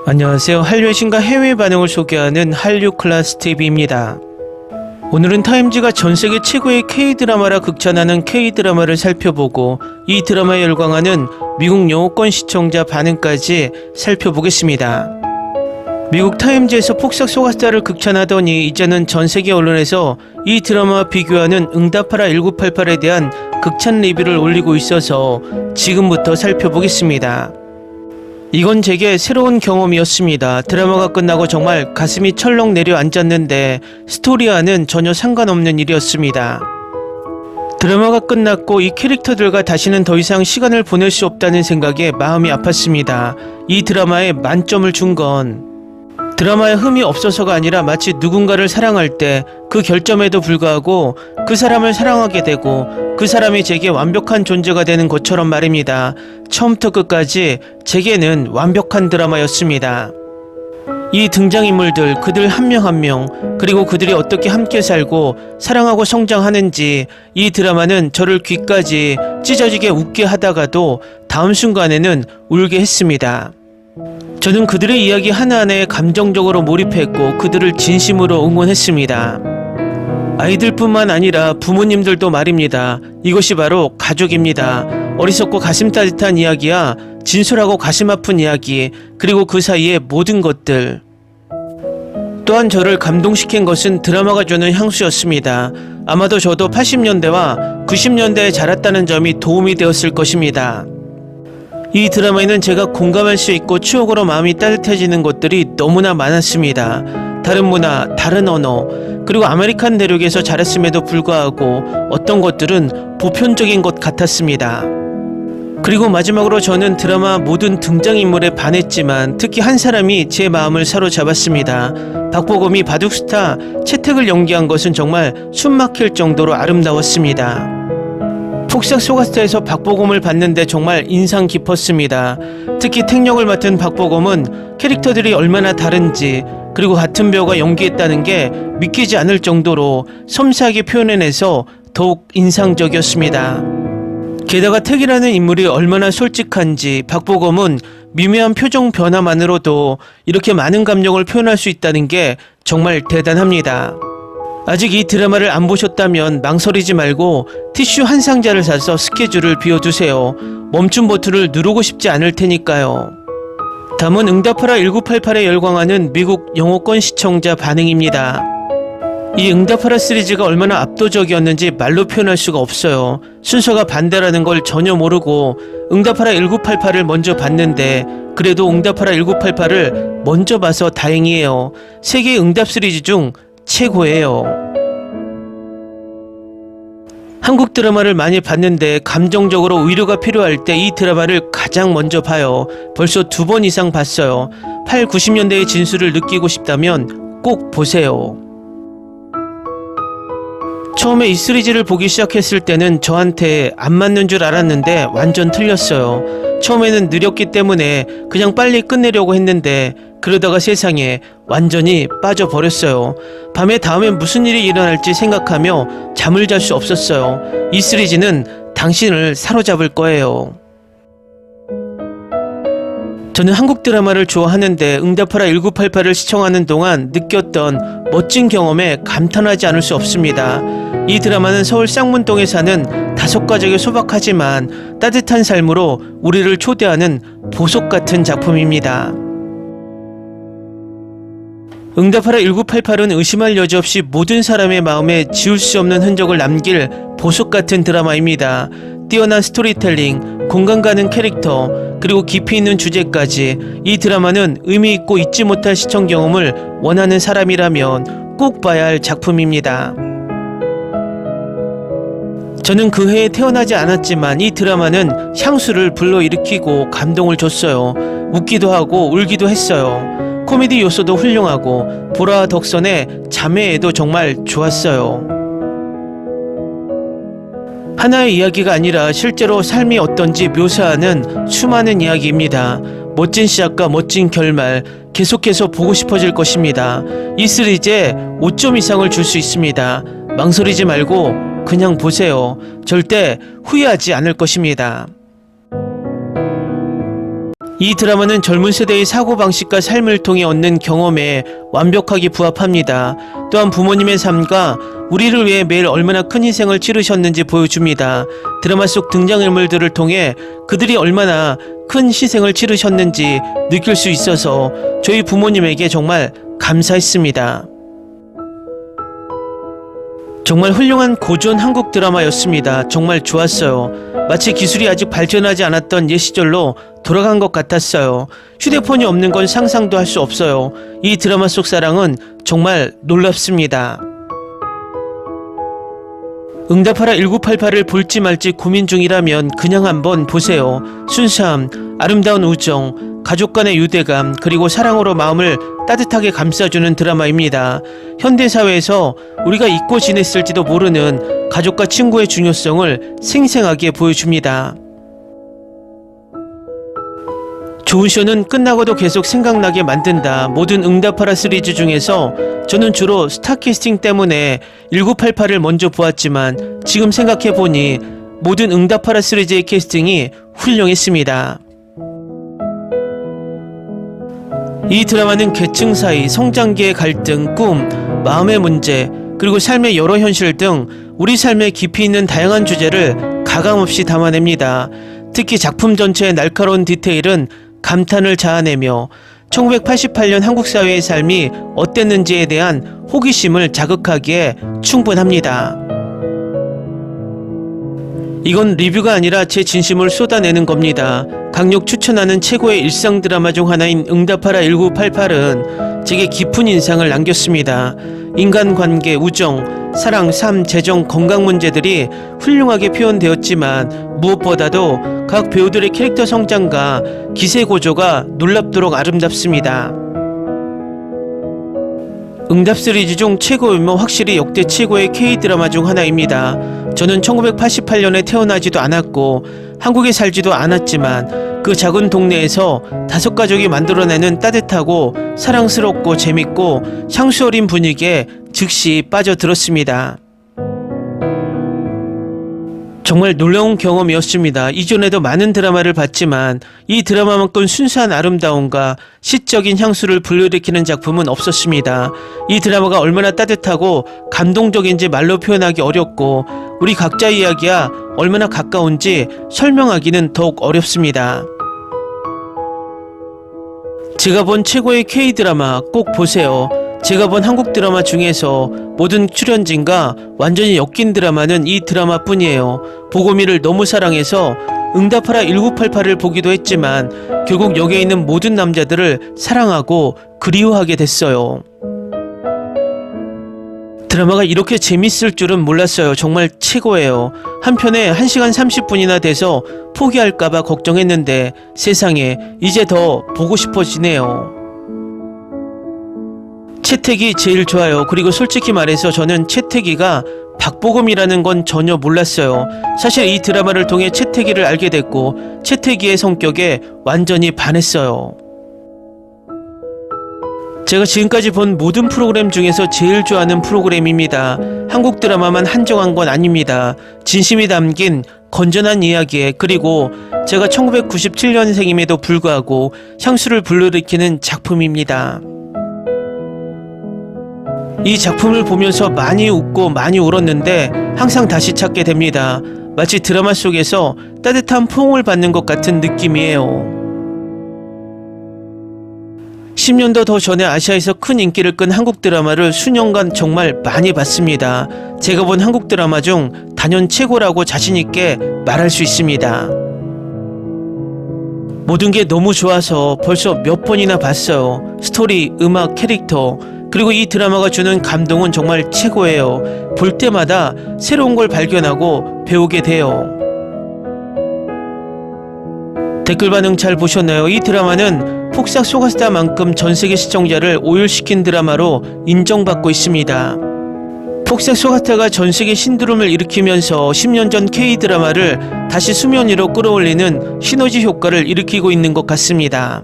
안녕하세요. 한류의 신과 해외 반응을 소개하는 한류클라스TV입니다. 오늘은 타임지가 전세계 최고의 K-드라마라 극찬하는 K-드라마를 살펴보고 이 드라마에 열광하는 미국 영어권 시청자 반응까지 살펴보겠습니다. 미국 타임지에서 폭삭 소가스타를 극찬하더니 이제는 전세계 언론에서 이 드라마와 비교하는 응답하라 1988에 대한 극찬 리뷰를 올리고 있어서 지금부터 살펴보겠습니다. 이건 제게 새로운 경험이었습니다. 드라마가 끝나고 정말 가슴이 철렁 내려앉았는데 스토리와는 전혀 상관없는 일이었습니다. 드라마가 끝났고 이 캐릭터들과 다시는 더 이상 시간을 보낼 수 없다는 생각에 마음이 아팠습니다. 이 드라마에 만점을 준 건 드라마에 흠이 없어서가 아니라 마치 누군가를 사랑할 때 그 결점에도 불구하고 그 사람을 사랑하게 되고 그 사람이 제게 완벽한 존재가 되는 것처럼 말입니다. 처음부터 끝까지 제게는 완벽한 드라마였습니다. 이 등장인물들, 그들 한 명 한 명, 그리고 그들이 어떻게 함께 살고 사랑하고 성장하는지 이 드라마는 저를 귀까지 찢어지게 웃게 하다가도 다음 순간에는 울게 했습니다. 저는 그들의 이야기 하나하나에 감정적으로 몰입했고 그들을 진심으로 응원했습니다. 아이들뿐만 아니라 부모님들도 말입니다. 이것이 바로 가족입니다. 어리석고 가슴 따뜻한 이야기야 진솔하고 가슴 아픈 이야기, 그리고 그 사이의 모든 것들. 또한 저를 감동시킨 것은 드라마가 주는 향수였습니다. 아마도 저도 80년대와 90년대에 자랐다는 점이 도움이 되었을 것입니다. 이 드라마에는 제가 공감할 수 있고 추억으로 마음이 따뜻해지는 것들이 너무나 많았습니다. 다른 문화, 다른 언어, 그리고 아메리칸 대륙에서 자랐음에도 불구하고 어떤 것들은 보편적인 것 같았습니다. 그리고 마지막으로 저는 드라마 모든 등장인물에 반했지만 특히 한 사람이 제 마음을 사로잡았습니다. 박보검이 바둑스타 채택을 연기한 것은 정말 숨막힐 정도로 아름다웠습니다. 폭삭 소가스타에서 박보검을 봤는데 정말 인상 깊었습니다. 특히 택역을 맡은 박보검은 캐릭터들이 얼마나 다른지, 그리고 같은 배우가 연기했다는 게 믿기지 않을 정도로 섬세하게 표현해내서 더욱 인상적이었습니다. 게다가 택이라는 인물이 얼마나 솔직한지 박보검은 미묘한 표정 변화만으로도 이렇게 많은 감정을 표현할 수 있다는 게 정말 대단합니다. 아직 이 드라마를 안 보셨다면 망설이지 말고 티슈 한 상자를 사서 스케줄을 비워두세요. 멈춤 버튼을 누르고 싶지 않을 테니까요. 다음은 응답하라 1988에 열광하는 미국 영어권 시청자 반응입니다. 이 응답하라 시리즈가 얼마나 압도적이었는지 말로 표현할 수가 없어요. 순서가 반대라는 걸 전혀 모르고 응답하라 1988을 먼저 봤는데 그래도 응답하라 1988을 먼저 봐서 다행이에요. 세계 응답 시리즈 중 최고예요. 한국 드라마를 많이 봤는데 감정적으로 위로가 필요할 때 이 드라마를 가장 먼저 봐요. 벌써 2번 이상 봤어요. 8, 90년대의 진수를 느끼고 싶다면 꼭 보세요. 처음에 이 시리즈를 보기 시작했을 때는 저한테 안 맞는 줄 알았는데 완전 틀렸어요. 처음에는 느렸기 때문에 그냥 빨리 끝내려고 했는데 그러다가 세상에 완전히 빠져버렸어요. 밤에 다음엔 무슨 일이 일어날지 생각하며 잠을 잘 수 없었어요. 이 시리즈는 당신을 사로잡을 거예요. 저는 한국 드라마를 좋아하는데 응답하라 1988을 시청하는 동안 느꼈던 멋진 경험에 감탄하지 않을 수 없습니다. 이 드라마는 서울 쌍문동에 사는 5가족의 소박하지만 따뜻한 삶으로 우리를 초대하는 보석 같은 작품입니다. 응답하라 1988은 의심할 여지 없이 모든 사람의 마음에 지울 수 없는 흔적을 남길 보석 같은 드라마입니다. 뛰어난 스토리텔링, 공감 가는 캐릭터, 그리고 깊이 있는 주제까지 이 드라마는 의미 있고 잊지 못할 시청 경험을 원하는 사람이라면 꼭 봐야 할 작품입니다. 저는 그 해에 태어나지 않았지만 이 드라마는 향수를 불러일으키고 감동을 줬어요. 웃기도 하고 울기도 했어요. 코미디 요소도 훌륭하고 보라와 덕선의 자매애도 정말 좋았어요. 하나의 이야기가 아니라 실제로 삶이 어떤지 묘사하는 수많은 이야기입니다. 멋진 시작과 멋진 결말, 계속해서 보고 싶어질 것입니다. 이 시리즈에 5점 이상을 줄 수 있습니다. 망설이지 말고 그냥 보세요. 절대 후회하지 않을 것입니다. 이 드라마는 젊은 세대의 사고방식과 삶을 통해 얻는 경험에 완벽하게 부합합니다. 또한 부모님의 삶과 우리를 위해 매일 얼마나 큰 희생을 치르셨는지 보여줍니다. 드라마 속 등장인물들을 통해 그들이 얼마나 큰 희생을 치르셨는지 느낄 수 있어서 저희 부모님에게 정말 감사했습니다. 정말 훌륭한 고전 한국 드라마였습니다. 정말 좋았어요. 마치 기술이 아직 발전하지 않았던 옛 시절로 돌아간 것 같았어요. 휴대폰이 없는 건 상상도 할 수 없어요. 이 드라마 속 사랑은 정말 놀랍습니다. 응답하라 1988을 볼지 말지 고민 중이라면 그냥 한번 보세요. 순수함, 아름다운 우정, 가족 간의 유대감, 그리고 사랑으로 마음을 따뜻하게 감싸주는 드라마입니다. 현대사회에서 우리가 잊고 지냈을지도 모르는 가족과 친구의 중요성을 생생하게 보여줍니다. 좋은 쇼는 끝나고도 계속 생각나게 만든다. 모든 응답하라 시리즈 중에서 저는 주로 스타캐스팅 때문에 1988을 먼저 보았지만 지금 생각해보니 모든 응답하라 시리즈의 캐스팅이 훌륭했습니다. 이 드라마는 계층 사이, 성장기의 갈등, 꿈, 마음의 문제, 그리고 삶의 여러 현실 등 우리 삶에 깊이 있는 다양한 주제를 가감없이 담아냅니다. 특히 작품 전체의 날카로운 디테일은 감탄을 자아내며 1988년 한국 사회의 삶이 어땠는지에 대한 호기심을 자극하기에 충분합니다. 이건 리뷰가 아니라 제 진심을 쏟아내는 겁니다. 강력 추천하는 최고의 일상 드라마 중 하나인 응답하라 1988은 제게 깊은 인상을 남겼습니다. 인간관계, 우정, 사랑, 삶, 재정, 건강 문제들이 훌륭하게 표현되었지만 무엇보다도 각 배우들의 캐릭터 성장과 기세 고조가 놀랍도록 아름답습니다. 응답 시리즈 중 최고이며 확실히 역대 최고의 K-드라마 중 하나입니다. 저는 1988년에 태어나지도 않았고 한국에 살지도 않았지만 그 작은 동네에서 다섯 가족이 만들어내는 따뜻하고 사랑스럽고 재밌고 향수 어린 분위기에 즉시 빠져들었습니다. 정말 놀라운 경험이었습니다. 이전에도 많은 드라마를 봤지만 이 드라마만큼 순수한 아름다움과 시적인 향수를 불러일으키는 작품은 없었습니다. 이 드라마가 얼마나 따뜻하고 감동적인지 말로 표현하기 어렵고 우리 각자 이야기와 얼마나 가까운지 설명하기는 더욱 어렵습니다. 제가 본 최고의 K-드라마 꼭 보세요. 제가 본 한국 드라마 중에서 모든 출연진과 완전히 엮인 드라마는 이 드라마뿐이에요. 보고미를 너무 사랑해서 응답하라 1988을 보기도 했지만 결국 여기에 있는 모든 남자들을 사랑하고 그리워하게 됐어요. 드라마가 이렇게 재밌을 줄은 몰랐어요. 정말 최고예요. 한편에 1시간 30분이나 돼서 포기할까봐 걱정했는데 세상에 이제 더 보고 싶어지네요. 채택이 제일 좋아요. 그리고 솔직히 말해서 저는 채택이가 박보검이라는 건 전혀 몰랐어요. 사실 이 드라마를 통해 채택이를 알게 됐고 채택이의 성격에 완전히 반했어요. 제가 지금까지 본 모든 프로그램 중에서 제일 좋아하는 프로그램입니다. 한국 드라마만 한정한 건 아닙니다. 진심이 담긴 건전한 이야기에 그리고 제가 1997년생임에도 불구하고 향수를 불러일으키는 작품입니다. 이 작품을 보면서 많이 웃고 많이 울었는데 항상 다시 찾게 됩니다. 마치 드라마 속에서 따뜻한 포옹을 받는 것 같은 느낌이에요. 10년도 더 전에 아시아에서 큰 인기를 끈 한국 드라마를 수년간 정말 많이 봤습니다. 제가 본 한국 드라마 중 단연 최고라고 자신있게 말할 수 있습니다. 모든 게 너무 좋아서 벌써 몇 번이나 봤어요. 스토리, 음악, 캐릭터 그리고 이 드라마가 주는 감동은 정말 최고예요. 볼 때마다 새로운 걸 발견하고 배우게 돼요. 댓글 반응 잘 보셨나요? 이 드라마는 폭삭 속았다만큼 전세계 시청자를 오열시킨 드라마로 인정받고 있습니다. 폭삭 속았다가 전세계 신드롬을 일으키면서 10년 전 K-드라마를 다시 수면 위로 끌어올리는 시너지 효과를 일으키고 있는 것 같습니다.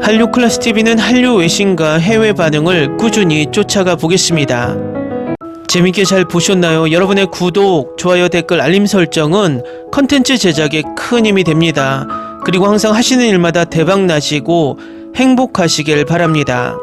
한류 클래스 TV는 한류 외신과 해외 반응을 꾸준히 쫓아가 보겠습니다. 재밌게 잘 보셨나요? 여러분의 구독, 좋아요, 댓글, 알림 설정은 컨텐츠 제작에 큰 힘이 됩니다. 그리고 항상 하시는 일마다 대박 나시고 행복하시길 바랍니다.